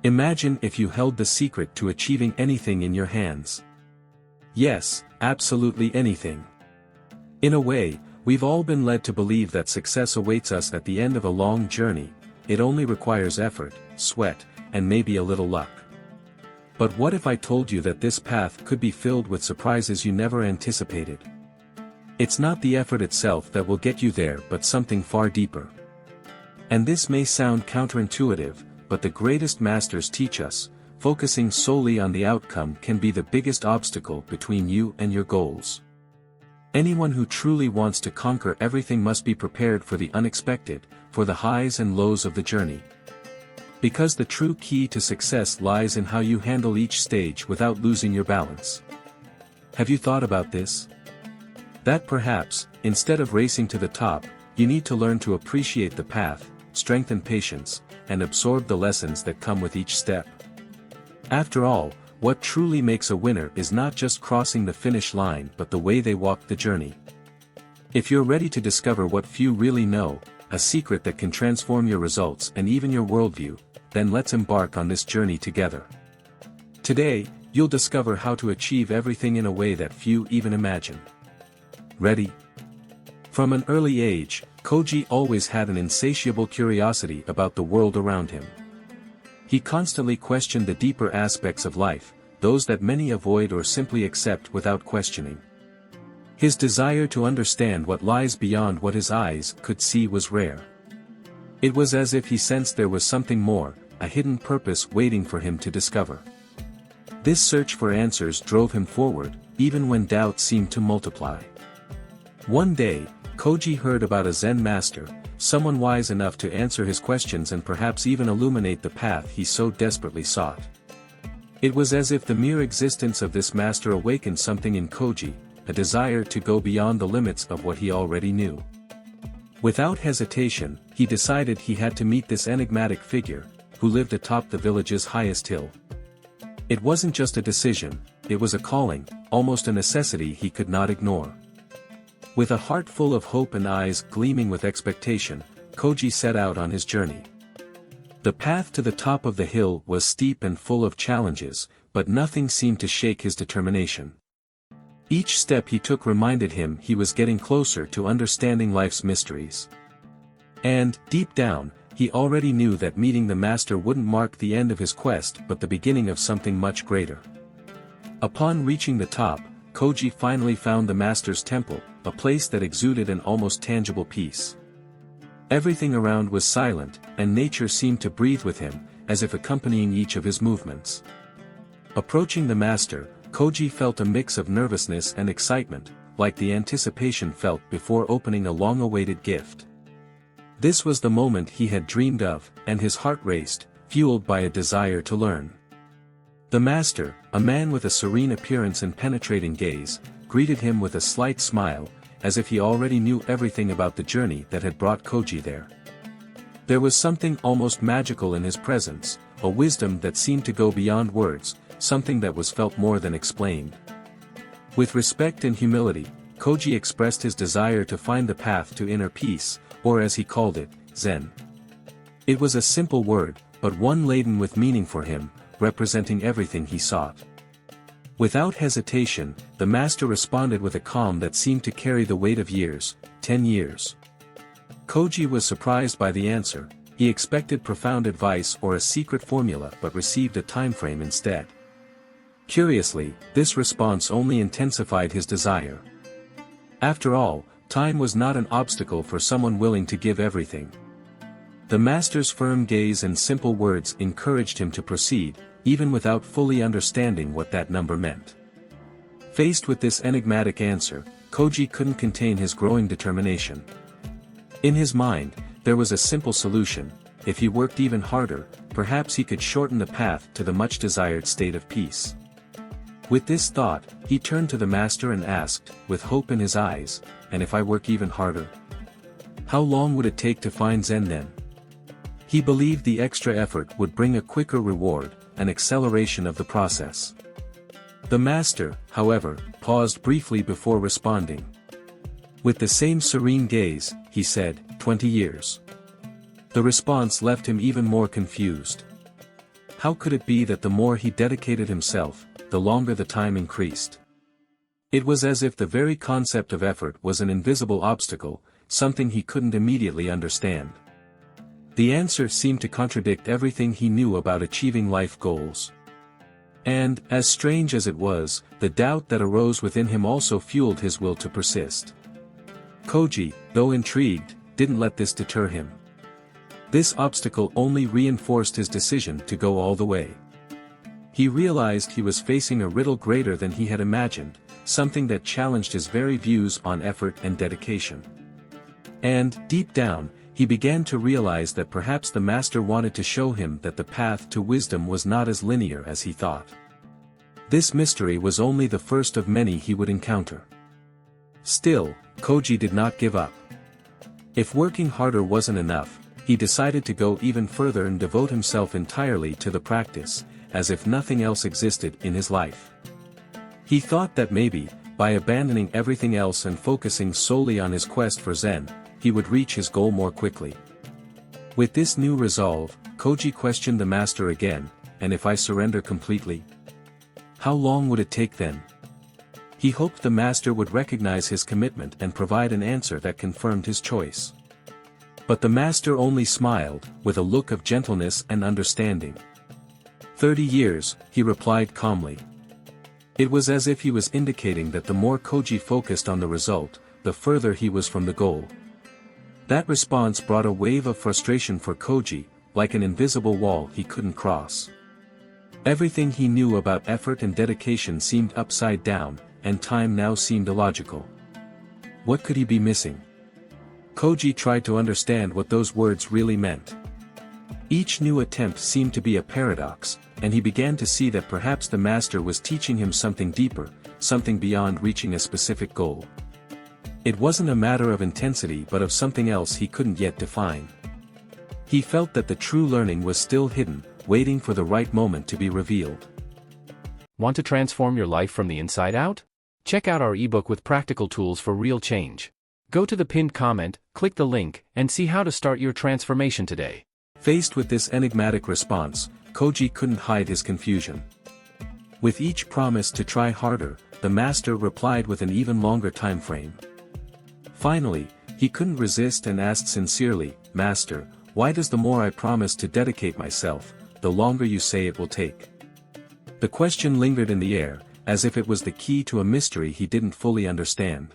Imagine if you held the secret to achieving anything in your hands. Yes, absolutely anything. In a way, we've all been led to believe that success awaits us at the end of a long journey. It only requires effort, sweat, and maybe a little luck. But what if I told you that this path could be filled with surprises you never anticipated? It's not the effort itself that will get you there but something far deeper. And this may sound counterintuitive, but the greatest masters teach us, focusing solely on the outcome can be the biggest obstacle between you and your goals. Anyone who truly wants to conquer everything must be prepared for the unexpected, for the highs and lows of the journey. Because the true key to success lies in how you handle each stage without losing your balance. Have you thought about this? That perhaps, instead of racing to the top, you need to learn to appreciate the path, strengthen patience, and absorb the lessons that come with each step. After all, what truly makes a winner is not just crossing the finish line but the way they walk the journey. If you're ready to discover what few really know, a secret that can transform your results and even your worldview, then let's embark on this journey together. Today, you'll discover how to achieve everything in a way that few even imagine. Ready? From an early age, Koji always had an insatiable curiosity about the world around him. He constantly questioned the deeper aspects of life, those that many avoid or simply accept without questioning. His desire to understand what lies beyond what his eyes could see was rare. It was as if he sensed there was something more, a hidden purpose waiting for him to discover. This search for answers drove him forward, even when doubts seemed to multiply. One day, Koji heard about a Zen master, someone wise enough to answer his questions and perhaps even illuminate the path he so desperately sought. It was as if the mere existence of this master awakened something in Koji, a desire to go beyond the limits of what he already knew. Without hesitation, he decided he had to meet this enigmatic figure, who lived atop the village's highest hill. It wasn't just a decision, it was a calling, almost a necessity he could not ignore. With a heart full of hope and eyes gleaming with expectation, Koji set out on his journey. The path to the top of the hill was steep and full of challenges, but nothing seemed to shake his determination. Each step he took reminded him he was getting closer to understanding life's mysteries. And, deep down, he already knew that meeting the master wouldn't mark the end of his quest but the beginning of something much greater. Upon reaching the top, Koji finally found the master's temple, a place that exuded an almost tangible peace. Everything around was silent, and nature seemed to breathe with him, as if accompanying each of his movements. Approaching the master, Koji felt a mix of nervousness and excitement, like the anticipation felt before opening a long-awaited gift. This was the moment he had dreamed of, and his heart raced, fueled by a desire to learn. The master, a man with a serene appearance and penetrating gaze, greeted him with a slight smile, as if he already knew everything about the journey that had brought Koji there. There was something almost magical in his presence, a wisdom that seemed to go beyond words, something that was felt more than explained. With respect and humility, Koji expressed his desire to find the path to inner peace, or as he called it, Zen. It was a simple word, but one laden with meaning for him, representing everything he sought. Without hesitation, the master responded with a calm that seemed to carry the weight of years, 10 years. Koji was surprised by the answer. He expected profound advice or a secret formula but received a time frame instead. Curiously, this response only intensified his desire. After all, time was not an obstacle for someone willing to give everything. The master's firm gaze and simple words encouraged him to proceed, even without fully understanding what that number meant. Faced with this enigmatic answer, Koji couldn't contain his growing determination. In his mind, there was a simple solution: if he worked even harder, perhaps he could shorten the path to the much-desired state of peace. With this thought, he turned to the master and asked, with hope in his eyes, "And if I work even harder? How long would it take to find Zen then?" He believed the extra effort would bring a quicker reward, an acceleration of the process. The master, however, paused briefly before responding. With the same serene gaze, he said, 20 years. The response left him even more confused. How could it be that the more he dedicated himself, the longer the time increased? It was as if the very concept of effort was an invisible obstacle, something he couldn't immediately understand. The answer seemed to contradict everything he knew about achieving life goals. And, as strange as it was, the doubt that arose within him also fueled his will to persist. Koji, though intrigued, didn't let this deter him. This obstacle only reinforced his decision to go all the way. He realized he was facing a riddle greater than he had imagined, something that challenged his very views on effort and dedication. And, deep down, he began to realize that perhaps the master wanted to show him that the path to wisdom was not as linear as he thought. This mystery was only the first of many he would encounter. Still, Koji did not give up. If working harder wasn't enough, he decided to go even further and devote himself entirely to the practice, as if nothing else existed in his life. He thought that maybe, by abandoning everything else and focusing solely on his quest for Zen, he would reach his goal more quickly. With this new resolve, Koji questioned the master again, "And if I surrender completely? How long would it take then?" He hoped the master would recognize his commitment and provide an answer that confirmed his choice. But the master only smiled, with a look of gentleness and understanding. 30 years, he replied calmly. It was as if he was indicating that the more Koji focused on the result, the further he was from the goal. That response brought a wave of frustration for Koji, like an invisible wall he couldn't cross. Everything he knew about effort and dedication seemed upside down, and time now seemed illogical. What could he be missing? Koji tried to understand what those words really meant. Each new attempt seemed to be a paradox, and he began to see that perhaps the master was teaching him something deeper, something beyond reaching a specific goal. It wasn't a matter of intensity but of something else he couldn't yet define. He felt that the true learning was still hidden, waiting for the right moment to be revealed. Want to transform your life from the inside out? Check out our ebook with practical tools for real change. Go to the pinned comment, click the link, and see how to start your transformation today. Faced with this enigmatic response, Koji couldn't hide his confusion. With each promise to try harder, the master replied with an even longer time frame. Finally, he couldn't resist and asked sincerely, "Master, why does the more I promise to dedicate myself, the longer you say it will take?" The question lingered in the air, as if it was the key to a mystery he didn't fully understand.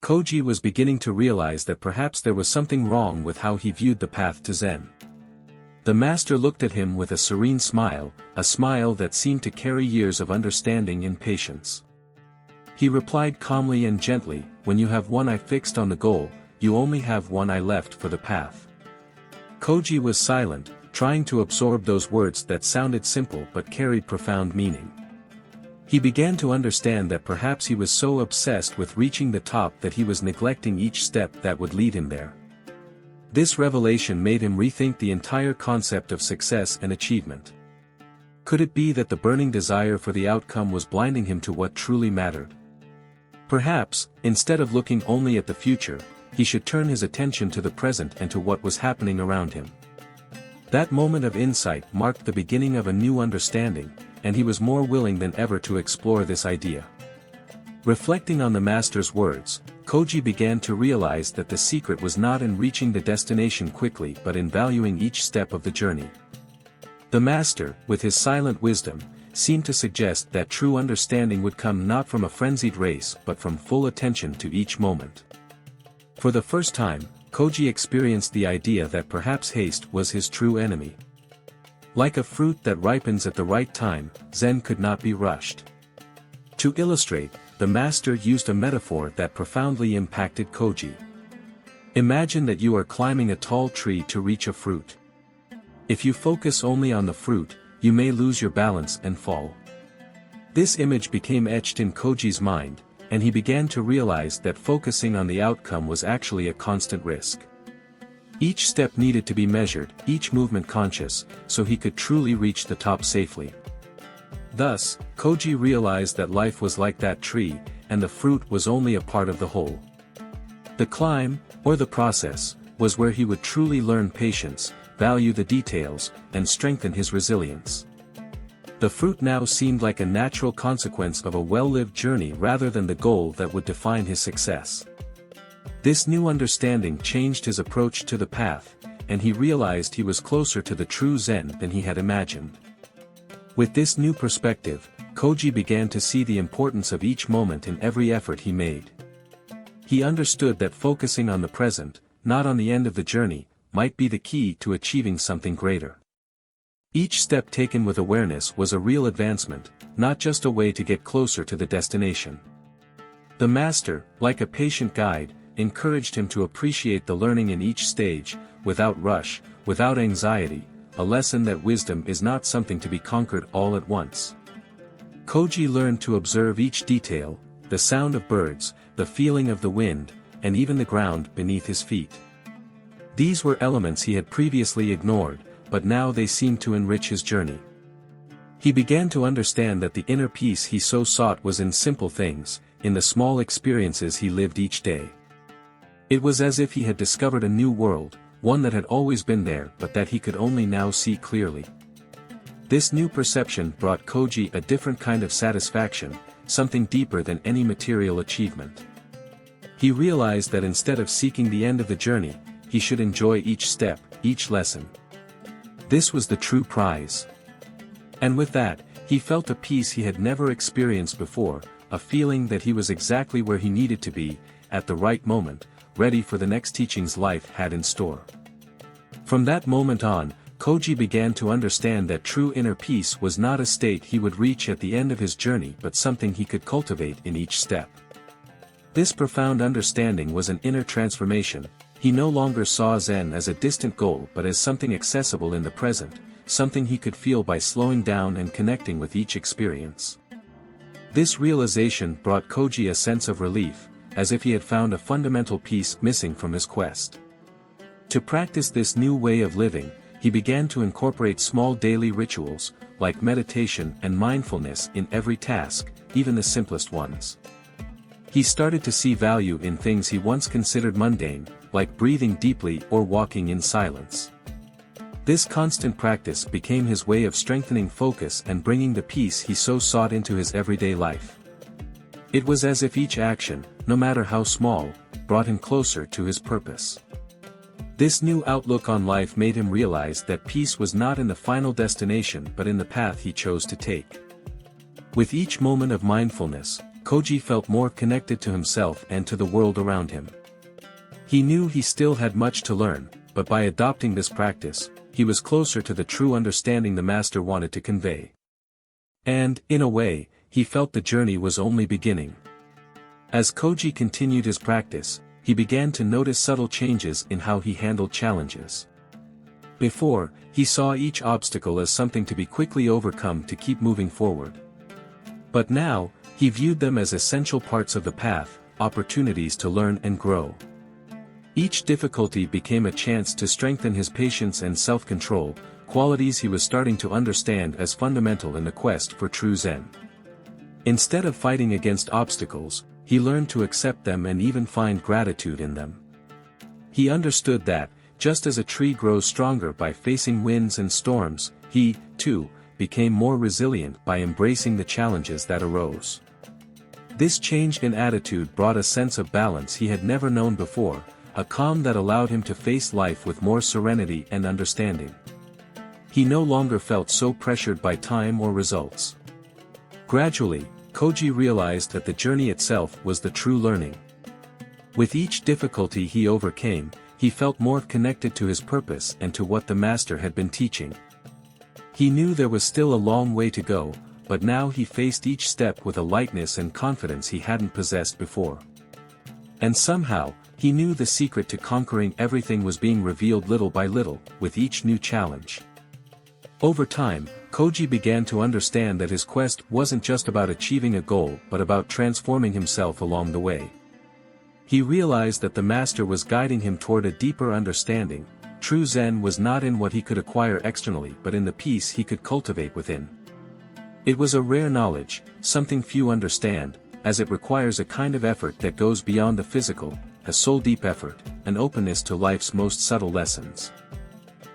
Koji was beginning to realize that perhaps there was something wrong with how he viewed the path to Zen. The master looked at him with a serene smile, a smile that seemed to carry years of understanding and patience. He replied calmly and gently, "When you have one eye fixed on the goal, you only have one eye left for the path." Koji was silent, trying to absorb those words that sounded simple but carried profound meaning. He began to understand that perhaps he was so obsessed with reaching the top that he was neglecting each step that would lead him there. This revelation made him rethink the entire concept of success and achievement. Could it be that the burning desire for the outcome was blinding him to what truly mattered? Perhaps, instead of looking only at the future, he should turn his attention to the present and to what was happening around him. That moment of insight marked the beginning of a new understanding, and he was more willing than ever to explore this idea. Reflecting on the master's words, Koji began to realize that the secret was not in reaching the destination quickly but in valuing each step of the journey. The master, with his silent wisdom, seemed to suggest that true understanding would come not from a frenzied race but from full attention to each moment. For the first time, Koji experienced the idea that perhaps haste was his true enemy. Like a fruit that ripens at the right time, Zen could not be rushed. To illustrate, the master used a metaphor that profoundly impacted Koji. Imagine that you are climbing a tall tree to reach a fruit. If you focus only on the fruit, you may lose your balance and fall. This image became etched in Koji's mind, and he began to realize that focusing on the outcome was actually a constant risk. Each step needed to be measured, each movement conscious, so he could truly reach the top safely. Thus, Koji realized that life was like that tree, and the fruit was only a part of the whole. The climb, or the process, was where he would truly learn patience, value the details, and strengthen his resilience. The fruit now seemed like a natural consequence of a well-lived journey rather than the goal that would define his success. This new understanding changed his approach to the path, and he realized he was closer to the true Zen than he had imagined. With this new perspective, Koji began to see the importance of each moment in every effort he made. He understood that focusing on the present, not on the end of the journey, might be the key to achieving something greater. Each step taken with awareness was a real advancement, not just a way to get closer to the destination. The master, like a patient guide, encouraged him to appreciate the learning in each stage, without rush, without anxiety, a lesson that wisdom is not something to be conquered all at once. Koji learned to observe each detail, the sound of birds, the feeling of the wind, and even the ground beneath his feet. These were elements he had previously ignored, but now they seemed to enrich his journey. He began to understand that the inner peace he so sought was in simple things, in the small experiences he lived each day. It was as if he had discovered a new world, one that had always been there but that he could only now see clearly. This new perception brought Koji a different kind of satisfaction, something deeper than any material achievement. He realized that instead of seeking the end of the journey, he should enjoy each step, each lesson. This was the true prize. And with that, he felt a peace he had never experienced before, a feeling that he was exactly where he needed to be, at the right moment, ready for the next teachings life had in store. From that moment on, Koji began to understand that true inner peace was not a state he would reach at the end of his journey but something he could cultivate in each step. This profound understanding was an inner transformation. He no longer saw Zen as a distant goal but as something accessible in the present, something he could feel by slowing down and connecting with each experience. This realization brought Koji a sense of relief, as if he had found a fundamental piece missing from his quest. To practice this new way of living, he began to incorporate small daily rituals, like meditation and mindfulness in every task, even the simplest ones. He started to see value in things he once considered mundane, like breathing deeply or walking in silence. This constant practice became his way of strengthening focus and bringing the peace he so sought into his everyday life. It was as if each action, no matter how small, brought him closer to his purpose. This new outlook on life made him realize that peace was not in the final destination but in the path he chose to take. With each moment of mindfulness, Koji felt more connected to himself and to the world around him. He knew he still had much to learn, but by adopting this practice, he was closer to the true understanding the master wanted to convey. And, in a way, he felt the journey was only beginning. As Koji continued his practice, he began to notice subtle changes in how he handled challenges. Before, he saw each obstacle as something to be quickly overcome to keep moving forward. But now, he viewed them as essential parts of the path, opportunities to learn and grow. Each difficulty became a chance to strengthen his patience and self-control, qualities he was starting to understand as fundamental in the quest for true Zen. Instead of fighting against obstacles, he learned to accept them and even find gratitude in them. He understood that, just as a tree grows stronger by facing winds and storms, he, too, became more resilient by embracing the challenges that arose. This change in attitude brought a sense of balance he had never known before, a calm that allowed him to face life with more serenity and understanding. He no longer felt so pressured by time or results. Gradually, Koji realized that the journey itself was the true learning. With each difficulty he overcame, he felt more connected to his purpose and to what the master had been teaching. He knew there was still a long way to go, but now he faced each step with a lightness and confidence he hadn't possessed before. And somehow, he knew the secret to conquering everything was being revealed little by little, with each new challenge. Over time, Koji began to understand that his quest wasn't just about achieving a goal but about transforming himself along the way. He realized that the master was guiding him toward a deeper understanding. True Zen was not in what he could acquire externally but in the peace he could cultivate within. It was a rare knowledge, something few understand, as it requires a kind of effort that goes beyond the physical, a soul-deep effort, an openness to life's most subtle lessons.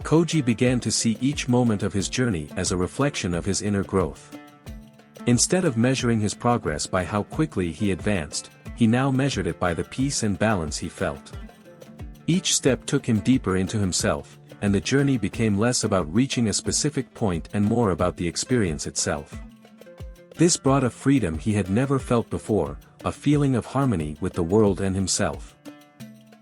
Koji began to see each moment of his journey as a reflection of his inner growth. Instead of measuring his progress by how quickly he advanced, he now measured it by the peace and balance he felt. Each step took him deeper into himself, and the journey became less about reaching a specific point and more about the experience itself. This brought a freedom he had never felt before, a feeling of harmony with the world and himself.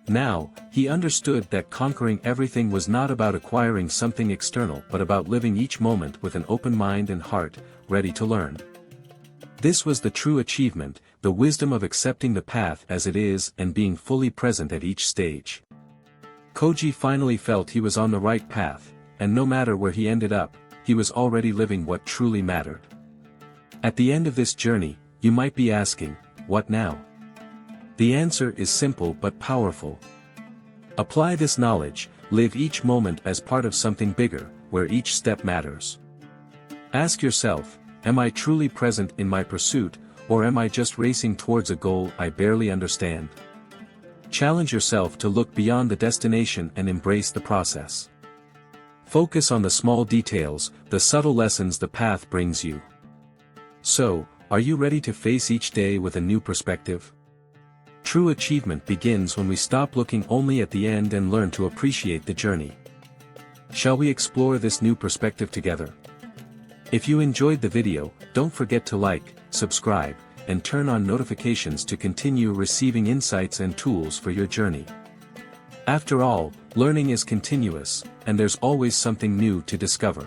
Now, he understood that conquering everything was not about acquiring something external but about living each moment with an open mind and heart, ready to learn. This was the true achievement, the wisdom of accepting the path as it is and being fully present at each stage. Koji finally felt he was on the right path, and no matter where he ended up, he was already living what truly mattered. At the end of this journey, you might be asking, what now? The answer is simple but powerful. Apply this knowledge, live each moment as part of something bigger, where each step matters. Ask yourself, am I truly present in my pursuit, or am I just racing towards a goal I barely understand? Challenge yourself to look beyond the destination and embrace the process. Focus on the small details, the subtle lessons the path brings you. So, are you ready to face each day with a new perspective? True achievement begins when we stop looking only at the end and learn to appreciate the journey. Shall we explore this new perspective together? If you enjoyed the video, don't forget to like, subscribe, and turn on notifications to continue receiving insights and tools for your journey. After all, learning is continuous, and there's always something new to discover.